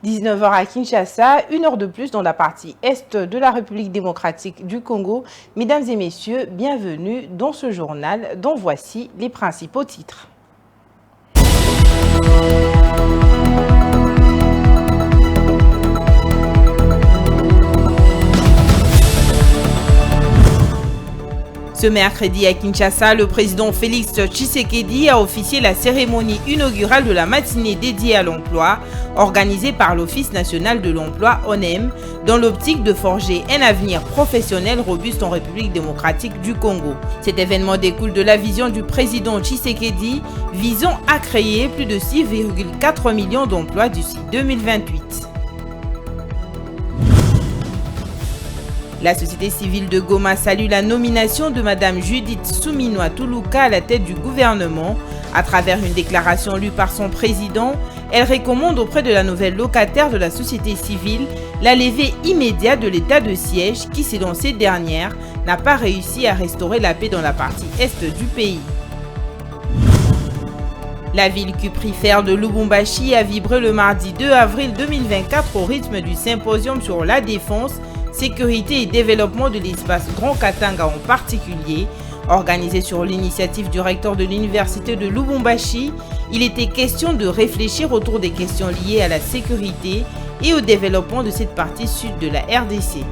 19h à Kinshasa, 1 heure de plus dans la partie est de la République démocratique du Congo. Mesdames et messieurs, bienvenue dans ce journal dont voici les principaux titres. Ce mercredi à Kinshasa, le président Félix Tshisekedi a officié la cérémonie inaugurale de la matinée dédiée à l'emploi, organisée par l'Office national de l'emploi ONEM, dans l'optique de forger un avenir professionnel robuste en République démocratique du Congo. Cet événement découle de la vision du président Tshisekedi visant à créer plus de 6,4 millions d'emplois d'ici 2028. La société civile de Goma salue la nomination de Mme Judith Suminwa Tuluka à la tête du gouvernement. À travers une déclaration lue par son président, elle recommande auprès de la nouvelle locataire de la société civile la levée immédiate de l'état de siège qui, selon cette dernière, n'a pas réussi à restaurer la paix dans la partie est du pays. La ville cuprifère de Lubumbashi a vibré le mardi 2 avril 2024 au rythme du symposium sur la défense, sécurité et développement de l'espace Grand Katanga en particulier. Organisé sur l'initiative du recteur de l'université de Lubumbashi, il était question de réfléchir autour des questions liées à la sécurité et au développement de cette partie sud de la RDC.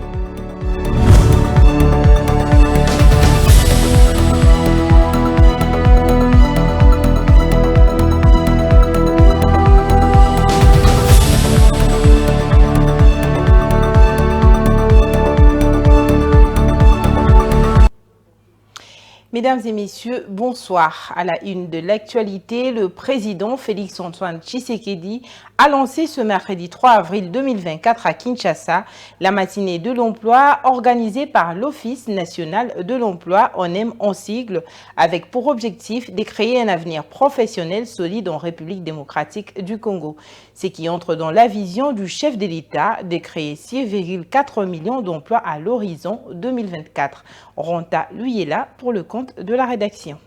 Mesdames et messieurs, bonsoir. À la une de l'actualité, le président Félix-Antoine Tshisekedi a lancé ce mercredi 3 avril 2024 à Kinshasa la matinée de l'emploi organisée par l'Office national de l'emploi, ONEM en sigle, avec pour objectif de créer un avenir professionnel solide en République démocratique du Congo. Ce qui entre dans la vision du chef de l'État de créer 6,4 millions d'emplois à l'horizon 2024. Ronta lui est là pour le compte de la rédaction.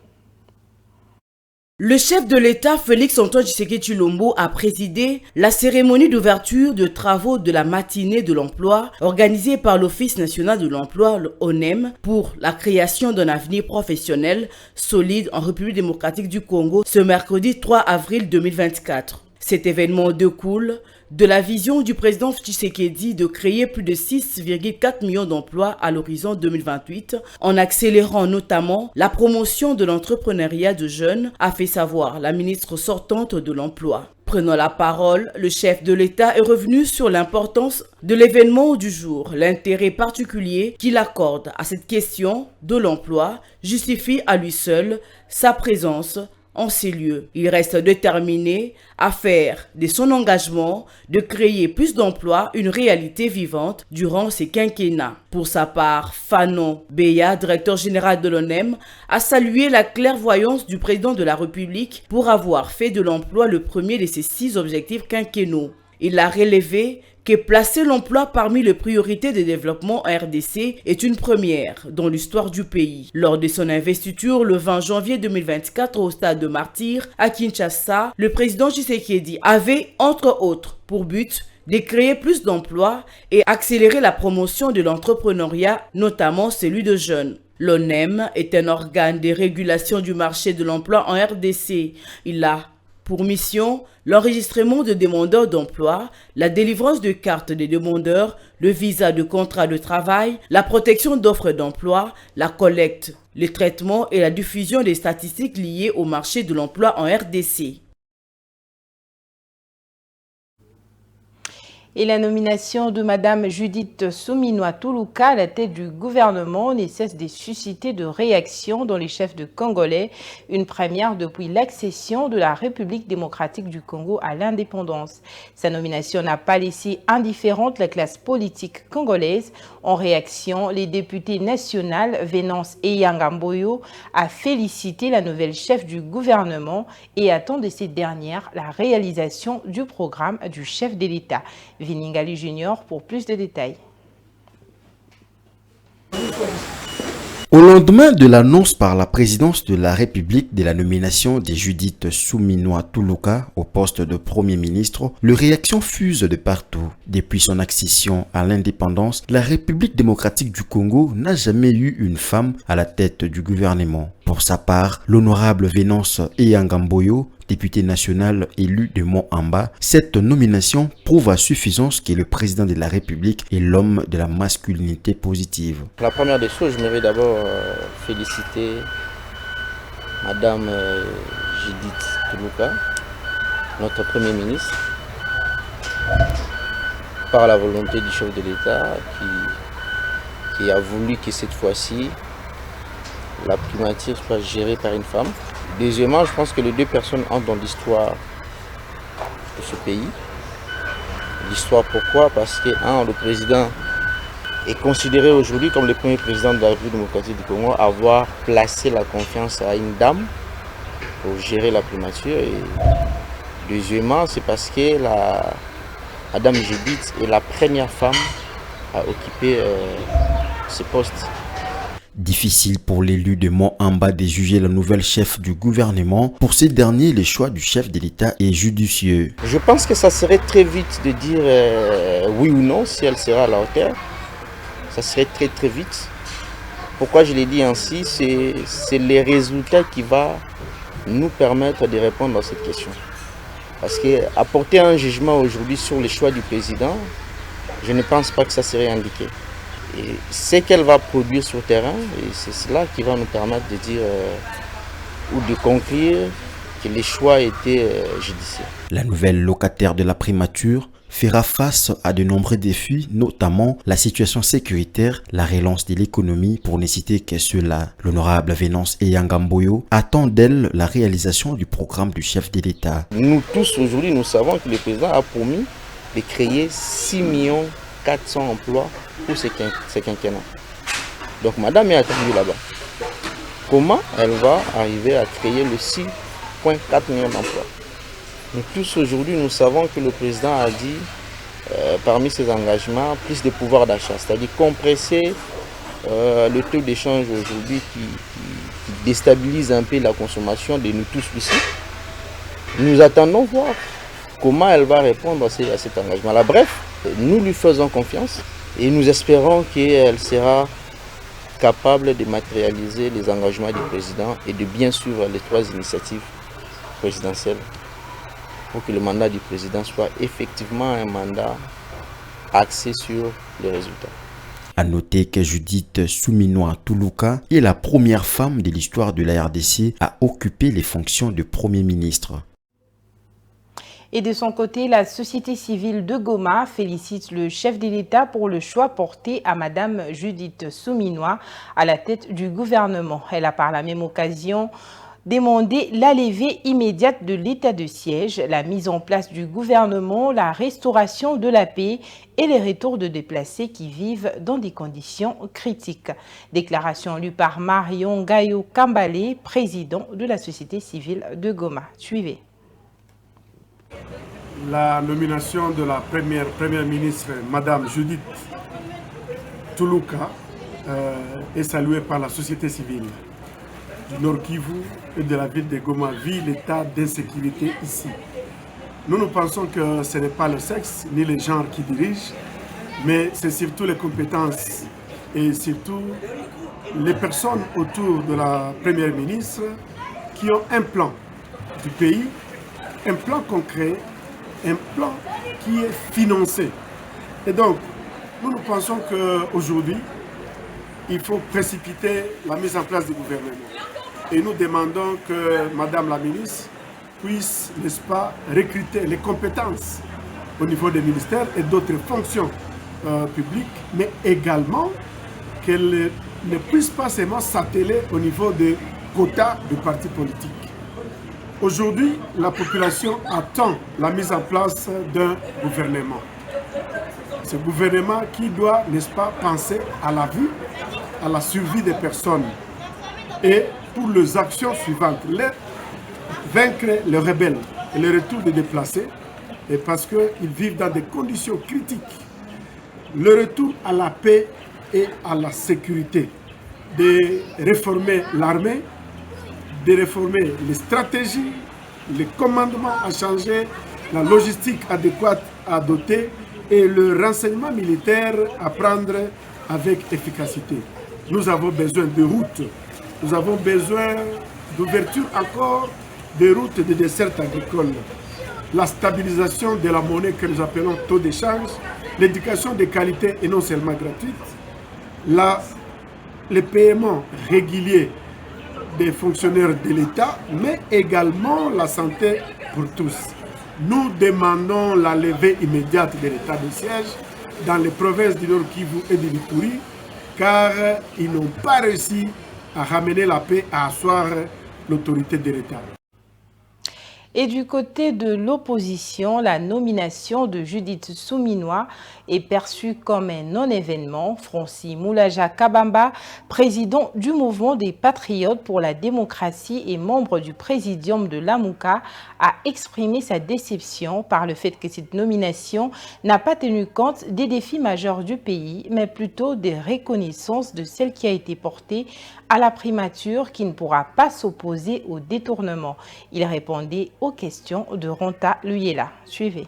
Le chef de l'État, Félix-Antoine Tshisekedi Tshilombo, a présidé la cérémonie d'ouverture de travaux de la matinée de l'emploi organisée par l'Office national de l'emploi, l'ONEM, pour la création d'un avenir professionnel solide en République démocratique du Congo ce mercredi 3 avril 2024. Cet événement découle de la vision du président Tshisekedi de créer plus de 6,4 millions d'emplois à l'horizon 2028 en accélérant notamment la promotion de l'entrepreneuriat de jeunes, a fait savoir la ministre sortante de l'Emploi. Prenant la parole, le chef de l'État est revenu sur l'importance de l'événement du jour. L'intérêt particulier qu'il accorde à cette question de l'emploi justifie à lui seul sa présence en ces lieux. Il reste déterminé à faire de son engagement de créer plus d'emplois une réalité vivante durant ces quinquennats. Pour sa part, Fanon Beya, directeur général de l'ONEM, a salué la clairvoyance du président de la République pour avoir fait de l'emploi le premier de ses 6 objectifs quinquennaux. Il a relevé que placer l'emploi parmi les priorités de développement en RDC est une première dans l'histoire du pays. Lors de son investiture le 20 janvier 2024 au stade de Martyrs à Kinshasa, le président Tshisekedi avait entre autres pour but de créer plus d'emplois et accélérer la promotion de l'entrepreneuriat, notamment celui de jeunes. L'ONEM est un organe de régulation du marché de l'emploi en RDC. Il a pour mission l'enregistrement de demandeurs d'emploi, la délivrance de cartes des demandeurs, le visa de contrat de travail, la protection d'offres d'emploi, la collecte, le traitement et la diffusion des statistiques liées au marché de l'emploi en RDC. Et la nomination de Mme Judith Suminwa Tuluka à la tête du gouvernement ne cesse de susciter de réactions dans les chefs de Congolais, une première depuis l'accession de la République démocratique du Congo à l'indépendance. Sa nomination n'a pas laissé indifférente la classe politique congolaise. En réaction, les députés nationaux Venance et Yangamboyo a félicité la nouvelle chef du gouvernement et attend de cette dernière la réalisation du programme du chef de l'État. Viningali Junior pour plus de détails. Au lendemain de l'annonce par la présidence de la République de la nomination de Judith Suminwa Tuluka au poste de Premier ministre, les réactions fusent de partout. Depuis son accession à l'indépendance, la République démocratique du Congo n'a jamais eu une femme à la tête du gouvernement. Pour sa part, l'honorable Vénance Eyangamboyo, député national élu de Mont-Amba, cette nomination prouve à suffisance que le président de la République est l'homme de la masculinité positive. La première des choses, je voudrais d'abord féliciter Madame Judith Tuluka, notre Premier ministre, par la volonté du chef de l'État qui a voulu que cette fois-ci, la primature soit gérée par une femme. Deuxièmement, je pense que les deux personnes entrent dans l'histoire de ce pays. L'histoire pourquoi? Parce que le président est considéré aujourd'hui comme le premier président de la République démocratique du Congo à avoir placé la confiance à une dame pour gérer la primature. Et deuxièmement, c'est parce que Madame Judith est la première femme à occuper ce poste. Difficile pour l'élu de Mont-Amba de juger la nouvelle chef du gouvernement. Pour ces derniers, le choix du chef de l'État est judicieux. Je pense que ça serait très vite de dire oui ou non si elle sera à la hauteur. Ça serait très vite. Pourquoi je l'ai dit ainsi? C'est les résultats qui vont nous permettre de répondre à cette question. Parce qu'apporter un jugement aujourd'hui sur le choix du président, je ne pense pas que ça serait indiqué. Et ce qu'elle va produire sur le terrain, et c'est cela qui va nous permettre de dire ou de conclure que les choix étaient judiciaires. La nouvelle locataire de la primature fera face à de nombreux défis, notamment la situation sécuritaire, la relance de l'économie, pour ne citer que cela. L'honorable Vénance Eyangamboyo attend d'elle la réalisation du programme du chef de l'État. Nous tous aujourd'hui, nous savons que le président a promis de créer 6 400 emplois pour ce quinquennat. Donc madame est attendue là-bas. Comment elle va arriver à créer le 6,4 millions d'emplois? Nous tous aujourd'hui, nous savons que le président a dit, parmi ses engagements, plus de pouvoir d'achat, c'est-à-dire compresser le taux d'échange aujourd'hui qui déstabilise un peu la consommation de nous tous ici. Nous attendons voir comment elle va répondre à cet engagement-là. Bref, nous lui faisons confiance et nous espérons qu'elle sera capable de matérialiser les engagements du président et de bien suivre les 3 initiatives présidentielles pour que le mandat du président soit effectivement un mandat axé sur les résultats. A noter que Judith Suminwa Tuluka est la première femme de l'histoire de la RDC à occuper les fonctions de Premier ministre. Et de son côté, la société civile de Goma félicite le chef de l'État pour le choix porté à Madame Judith Suminwa à la tête du gouvernement. Elle a par la même occasion demandé la levée immédiate de l'état de siège, la mise en place du gouvernement, la restauration de la paix et les retours de déplacés qui vivent dans des conditions critiques. Déclaration lue par Marion Gayo Kambale, président de la société civile de Goma. Suivez. La nomination de la première ministre, Madame Judith Tuluka, est saluée par la société civile du Nord Kivu et de la ville de Goma, vu l'état d'insécurité ici. Nous pensons que ce n'est pas le sexe ni le genre qui dirige, mais c'est surtout les compétences et surtout les personnes autour de la première ministre qui ont un plan du pays, un plan concret, un plan qui est financé. Et donc, nous pensons qu'aujourd'hui, il faut précipiter la mise en place du gouvernement. Et nous demandons que Madame la ministre puisse, n'est-ce pas, recruter les compétences au niveau des ministères et d'autres fonctions publiques, mais également qu'elle ne puisse pas seulement s'atteler au niveau des quotas de partis politiques. Aujourd'hui, la population attend la mise en place d'un gouvernement. Ce gouvernement qui doit, n'est-ce pas, penser à la vie, à la survie des personnes et pour les actions suivantes, vaincre les rebelles et le retour des déplacés, et parce qu'ils vivent dans des conditions critiques, le retour à la paix et à la sécurité. de réformer l'armée, de réformer les stratégies, les commandements à changer, la logistique adéquate à doter et le renseignement militaire à prendre avec efficacité. Nous avons besoin de routes, nous avons besoin d'ouverture encore des routes de dessertes agricoles, la stabilisation de la monnaie que nous appelons taux d'échange, l'éducation de qualité et non seulement gratuite, les paiements réguliers des fonctionnaires de l'État, mais également la santé pour tous. Nous demandons la levée immédiate de l'état de siège dans les provinces du Nord Kivu et de l'Ituri, car ils n'ont pas réussi à ramener la paix, à asseoir l'autorité de l'État. Et du côté de l'opposition, la nomination de Judith Souminois est perçue comme un non-événement. Francis Moulaja Kabamba, président du mouvement des Patriotes pour la démocratie et membre du présidium de l'AMUCA, a exprimé sa déception par le fait que cette nomination n'a pas tenu compte des défis majeurs du pays, mais plutôt des reconnaissances de celle qui a été portée à la primature qui ne pourra pas s'opposer au détournement. Il répondait aux questions de Ronta Luyela. Suivez.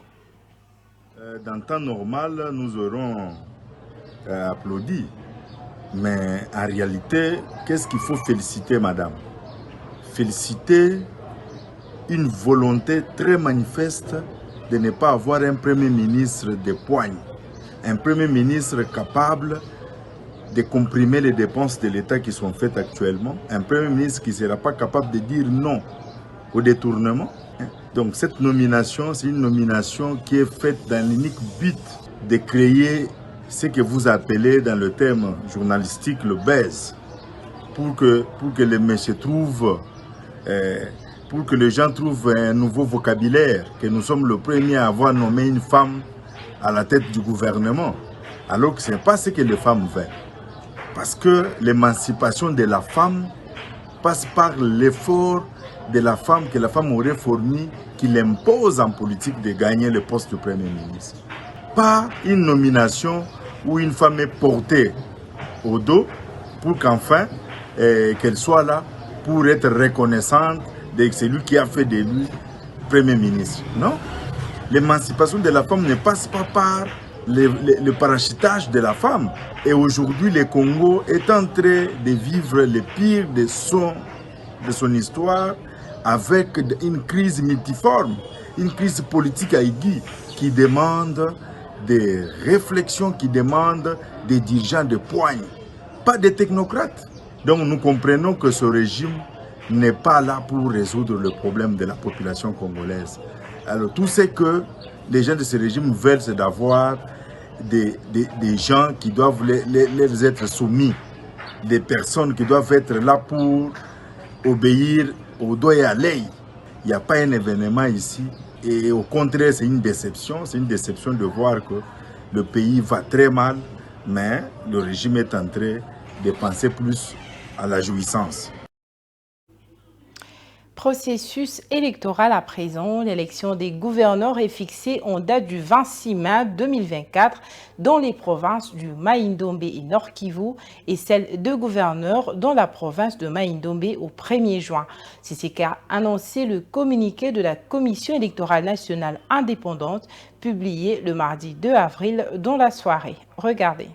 Dans le temps normal, nous aurons applaudi. Mais en réalité, qu'est-ce qu'il faut féliciter, madame? Féliciter une volonté très manifeste de ne pas avoir un premier ministre de poigne. Un premier ministre capable de comprimer les dépenses de l'État qui sont faites actuellement. Un premier ministre qui ne sera pas capable de dire non au détournement. Donc cette nomination, c'est une nomination qui est faite dans l'unique but de créer ce que vous appelez dans le terme journalistique le buzz. Pour que les messieurs trouvent, pour que les gens trouvent un nouveau vocabulaire, que nous sommes le premier à avoir nommé une femme à la tête du gouvernement. Alors que ce n'est pas ce que les femmes veulent. Parce que l'émancipation de la femme passe par l'effort de la femme que la femme aurait fourni, qui l'impose en politique de gagner le poste de Premier ministre. Pas une nomination où une femme est portée au dos pour qu'enfin qu'elle soit là pour être reconnaissante de celui qui a fait de lui Premier ministre. Non, l'émancipation de la femme ne passe pas par le parachutage de la femme. Et aujourd'hui, le Congo est en train de vivre le pire de son histoire avec une crise multiforme, une crise politique aiguë qui demande des réflexions, qui demande des dirigeants de poigne, pas des technocrates. Donc nous comprenons que ce régime n'est pas là pour résoudre le problème de la population congolaise. Alors tout ce que les gens de ce régime veulent, c'est d'avoir des gens qui doivent les être soumis, des personnes qui doivent être là pour obéir au doigt et à l'œil. Il n'y a pas un événement ici et au contraire c'est une déception de voir que le pays va très mal, mais le régime est en train de penser plus à la jouissance. Processus électoral à présent, l'élection des gouverneurs est fixée en date du 26 mai 2024 dans les provinces du Mai-Ndombe et Nord Kivu et celle de gouverneurs dans la province de Mai-Ndombe au 1er juin. C'est ce qu'a annoncé le communiqué de la Commission électorale nationale indépendante publié le mardi 2 avril dans la soirée. Regardez.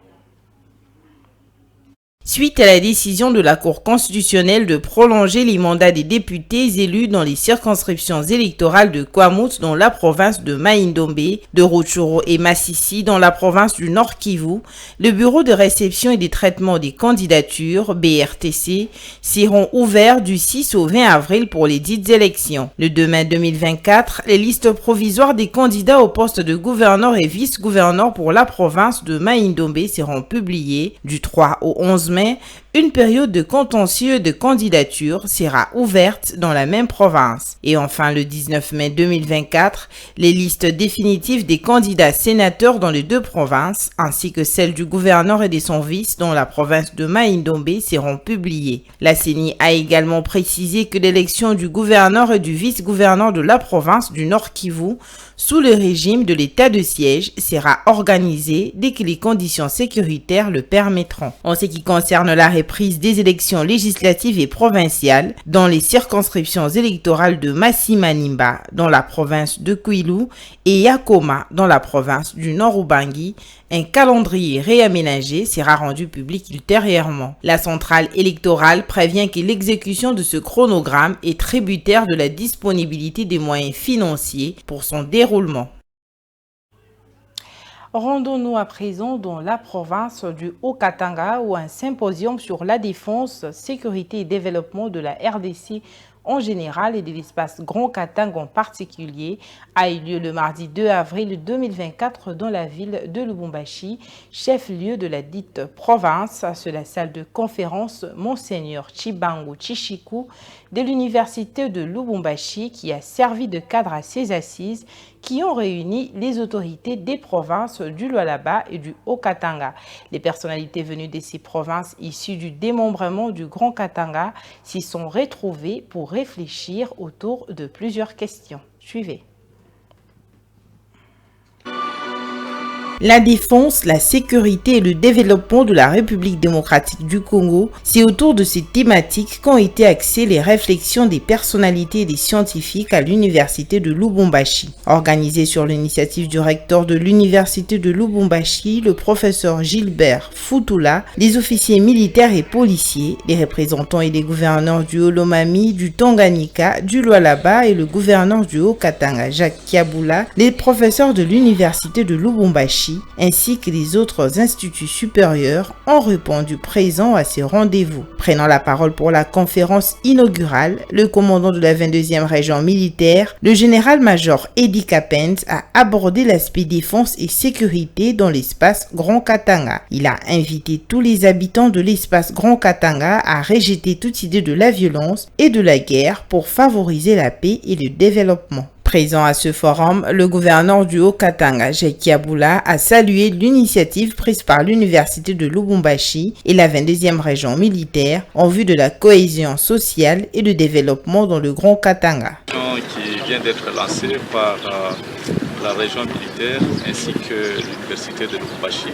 Suite à la décision de la Cour constitutionnelle de prolonger les mandats des députés élus dans les circonscriptions électorales de Kwamouth dans la province de Mai-Ndombe, de Rutshuru et Masisi dans la province du Nord Kivu, le bureau de réception et de traitement des candidatures, BRTC, seront ouverts du 6 au 20 avril pour les dites élections. Le 2 mai 2024, les listes provisoires des candidats au poste de gouverneur et vice-gouverneur pour la province de Mai-Ndombe seront publiées du 3 au 11 mai. Une période de contentieux de candidature sera ouverte dans la même province. Et enfin, le 19 mai 2024, les listes définitives des candidats sénateurs dans les deux provinces, ainsi que celles du gouverneur et de son vice dans la province de Mai-Ndombe seront publiées. La CENI a également précisé que l'élection du gouverneur et du vice-gouverneur de la province du Nord Kivu, sous le régime de l'état de siège, sera organisée dès que les conditions sécuritaires le permettront. En ce qui concerne concerne la reprise des élections législatives et provinciales dans les circonscriptions électorales de Massi-Manimba dans la province de Kwilu et Yakoma dans la province du Nord-Ubangi, un calendrier réaménagé sera rendu public ultérieurement. La centrale électorale prévient que l'exécution de ce chronogramme est tributaire de la disponibilité des moyens financiers pour son déroulement. Rendons-nous à présent dans la province du Haut-Katanga où un symposium sur la défense, sécurité et développement de la RDC en général et de l'espace Grand Katanga en particulier a eu lieu le mardi 2 avril 2024 dans la ville de Lubumbashi, chef-lieu de la dite province, sur la salle de conférence Monseigneur Chibangu Chichiku de l'université de Lubumbashi qui a servi de cadre à ces assises qui ont réuni les autorités des provinces du Lualaba et du Haut-Katanga. Les personnalités venues de ces provinces issues du démembrement du Grand Katanga s'y sont retrouvées pour réfléchir autour de plusieurs questions. Suivez. La défense, la sécurité et le développement de la République démocratique du Congo, c'est autour de ces thématiques qu'ont été axées les réflexions des personnalités et des scientifiques à l'université de Lubumbashi. Organisée sur l'initiative du recteur de l'université de Lubumbashi, le professeur Gilbert Futula, les officiers militaires et policiers, les représentants et les gouverneurs du Haut-Lomami, du Tanganyika, du Lualaba et le gouverneur du Haut-Katanga, Jacques Kiabula, les professeurs de l'université de Lubumbashi, ainsi que les autres instituts supérieurs ont répondu présents à ces rendez-vous. Prenant la parole pour la conférence inaugurale, le commandant de la 22e région militaire, le général-major Eddie Kapens, a abordé l'aspect défense et sécurité dans l'espace Grand Katanga. Il a invité tous les habitants de l'espace Grand Katanga à rejeter toute idée de la violence et de la guerre pour favoriser la paix et le développement. Présent à ce forum, le gouverneur du Haut-Katanga, Jacques Kiabula, a salué l'initiative prise par l'université de Lubumbashi et la 22e région militaire en vue de la cohésion sociale et le développement dans le Grand Katanga. Qui vient d'être lancée par la région militaire ainsi que l'université de Lubumbashi.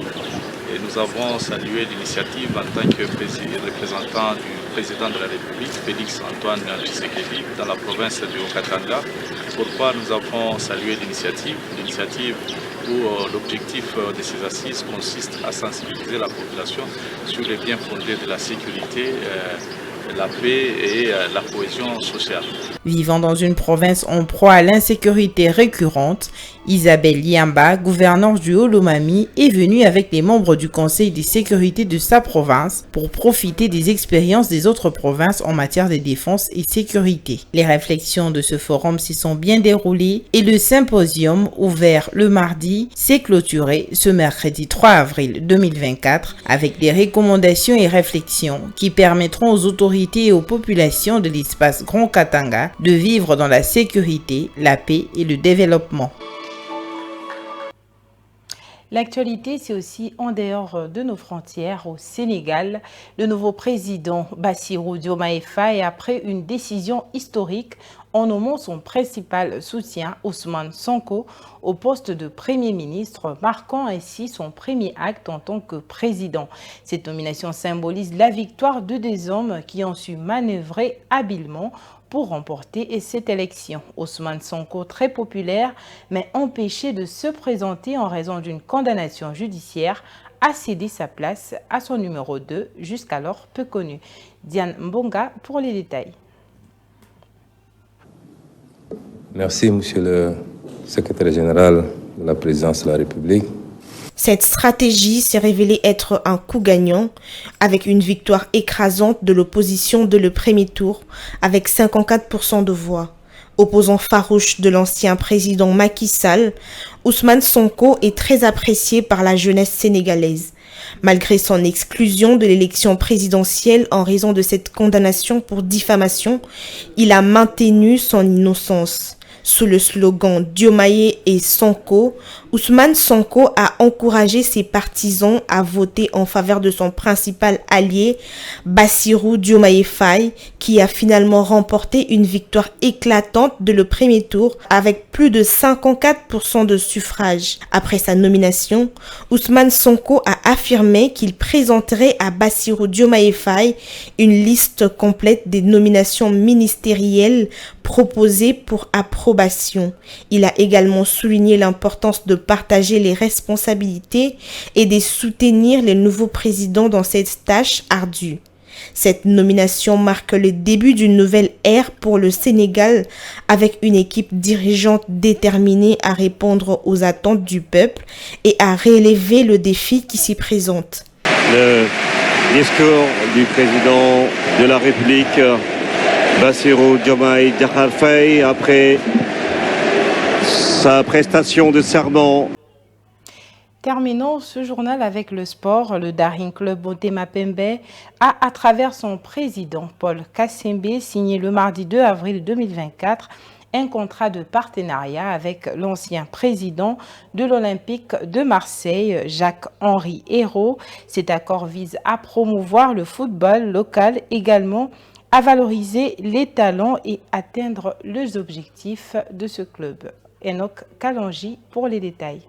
Et nous avons salué l'initiative en tant que représentant du président de la République, Félix Antoine Tshisekedi, dans la province du Haut-Katanga. Pourquoi nous avons salué l'initiative où l'objectif de ces assises consiste à sensibiliser la population sur les biens fondés de la sécurité, la paix et la cohésion sociale. Vivant dans une province en proie à l'insécurité récurrente, Isabelle Liamba, gouverneure du Haut-Lomami, est venue avec les membres du Conseil de sécurité de sa province pour profiter des expériences des autres provinces en matière de défense et sécurité. Les réflexions de ce forum s'y sont bien déroulées et le symposium, ouvert le mardi, s'est clôturé ce mercredi 3 avril 2024 avec des recommandations et réflexions qui permettront aux autorités et aux populations de l'espace Grand Katanga de vivre dans la sécurité, la paix et le développement. L'actualité, c'est aussi en dehors de nos frontières, au Sénégal. Le nouveau président Bassirou Diomaye Faye, après une décision historique en nommant son principal soutien, Ousmane Sonko, au poste de Premier ministre, marquant ainsi son premier acte en tant que président. Cette nomination symbolise la victoire de deux hommes qui ont su manœuvrer habilement pour remporter cette élection. Ousmane Sonko, très populaire, mais empêché de se présenter en raison d'une condamnation judiciaire, a cédé sa place à son numéro 2, jusqu'alors peu connu. Diane Mbonga pour les détails. Merci, Monsieur le Secrétaire général de la Présidence de la République. Cette stratégie s'est révélée être un coup gagnant, avec une victoire écrasante de l'opposition dès le premier tour, avec 54% de voix. Opposant farouche de l'ancien président Macky Sall, Ousmane Sonko est très apprécié par la jeunesse sénégalaise. Malgré son exclusion de l'élection présidentielle en raison de cette condamnation pour diffamation, il a maintenu son innocence. Sous le slogan Diomaye et Sonko, Ousmane Sonko a encouragé ses partisans à voter en faveur de son principal allié, Bassirou Diomaye Faye, qui a finalement remporté une victoire éclatante dès le premier tour avec plus de 54% de suffrages. Après sa nomination, Ousmane Sonko a affirmé qu'il présenterait à Bassirou Diomaye Faye une liste complète des nominations ministérielles proposées pour approbation. Il a également souligné l'importance de partager les responsabilités et de soutenir les nouveaux présidents dans cette tâche ardue. Cette nomination marque le début d'une nouvelle ère pour le Sénégal avec une équipe dirigeante déterminée à répondre aux attentes du peuple et à relever le défi qui s'y présente. Le discours du président de la République, Bassirou Diomaye Diakhar Faye, après sa prestation de serment. Terminons ce journal avec le sport. Le Daring Club Motema Pembe a, à travers son président Paul Kassembe, signé le mardi 2 avril 2024 un contrat de partenariat avec l'ancien président de l'Olympique de Marseille, Jacques-Henri Hérault. Cet accord vise à promouvoir le football local, également à valoriser les talents et atteindre les objectifs de ce club. Enoch Kalanji pour les détails.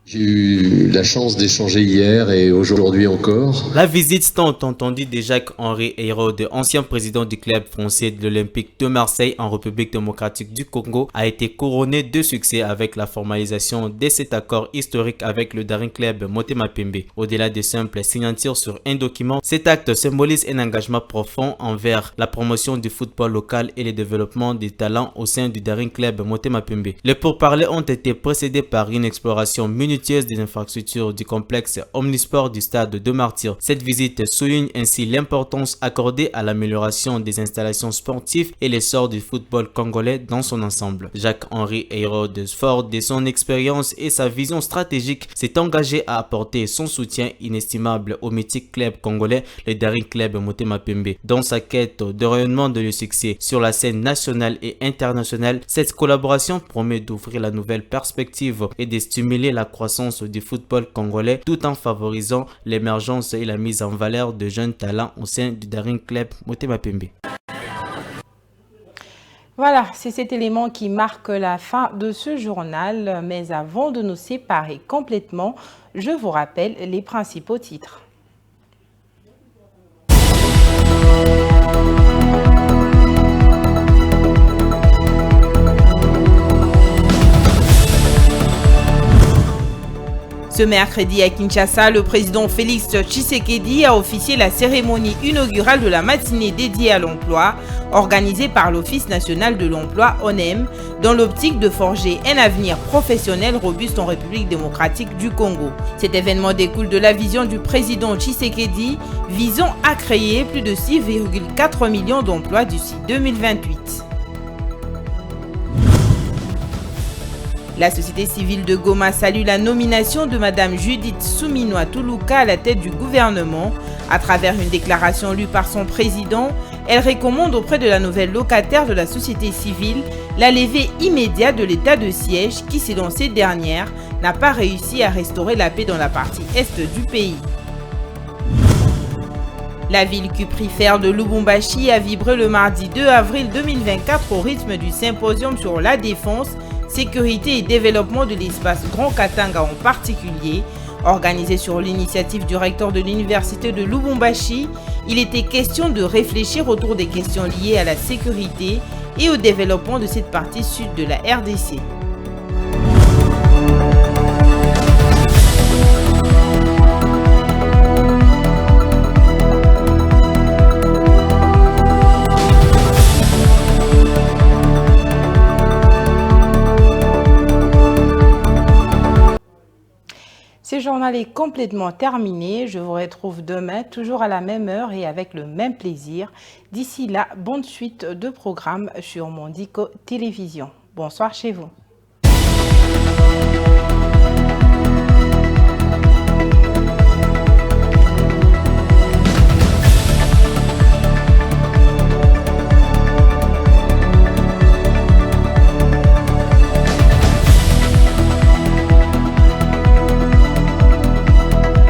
J'ai eu la chance d'échanger hier et aujourd'hui encore. La visite tant entendue de Jacques-Henri Hérault, ancien président du club français de l'Olympique de Marseille en République démocratique du Congo, a été couronnée de succès avec la formalisation de cet accord historique avec le Daring Club Motema Pembe. Au-delà de simples signatures sur un document, cet acte symbolise un engagement profond envers la promotion du football local et le développement des talents au sein du Daring Club Motema Pembe. Les pourparlers ont été précédés par une exploration minutieuse des infrastructures du complexe omnisport du stade de Martyrs. Cette visite souligne ainsi l'importance accordée à l'amélioration des installations sportives et l'essor du football congolais dans son ensemble. Jacques-Henri Hérault, fort de son expérience et sa vision stratégique, s'est engagé à apporter son soutien inestimable au mythique club congolais, le Daring Club Motema Pembe. Dans sa quête de rayonnement de le succès sur la scène nationale et internationale, cette collaboration promet d'ouvrir la nouvelle perspective et de stimuler la croissance du football congolais tout en favorisant l'émergence et la mise en valeur de jeunes talents au sein du Daring Club Motema Pembe. Voilà, c'est cet élément qui marque la fin de ce journal. Mais avant de nous séparer complètement, je vous rappelle les principaux titres. Ce mercredi à Kinshasa, le président Félix Tshisekedi a officié la cérémonie inaugurale de la matinée dédiée à l'emploi, organisée par l'Office national de l'emploi ONEM, dans l'optique de forger un avenir professionnel robuste en République démocratique du Congo. Cet événement découle de la vision du président Tshisekedi visant à créer plus de 6,4 millions d'emplois d'ici 2028. La société civile de Goma salue la nomination de Mme Judith Suminwa Tuluka à la tête du gouvernement. À travers une déclaration lue par son président, elle recommande auprès de la nouvelle locataire de la société civile la levée immédiate de l'état de siège qui, selon cette dernière, n'a pas réussi à restaurer la paix dans la partie est du pays. La ville cuprifère de Lubumbashi a vibré le mardi 2 avril 2024 au rythme du symposium sur la défense, sécurité et développement de l'espace Grand Katanga en particulier. Organisé sur l'initiative du recteur de l'université de Lubumbashi, il était question de réfléchir autour des questions liées à la sécurité et au développement de cette partie sud de la RDC. Ce journal est complètement terminé. Je vous retrouve demain, toujours à la même heure et avec le même plaisir. D'ici là, bonne suite de programmes sur Mondico Télévision. Bonsoir chez vous.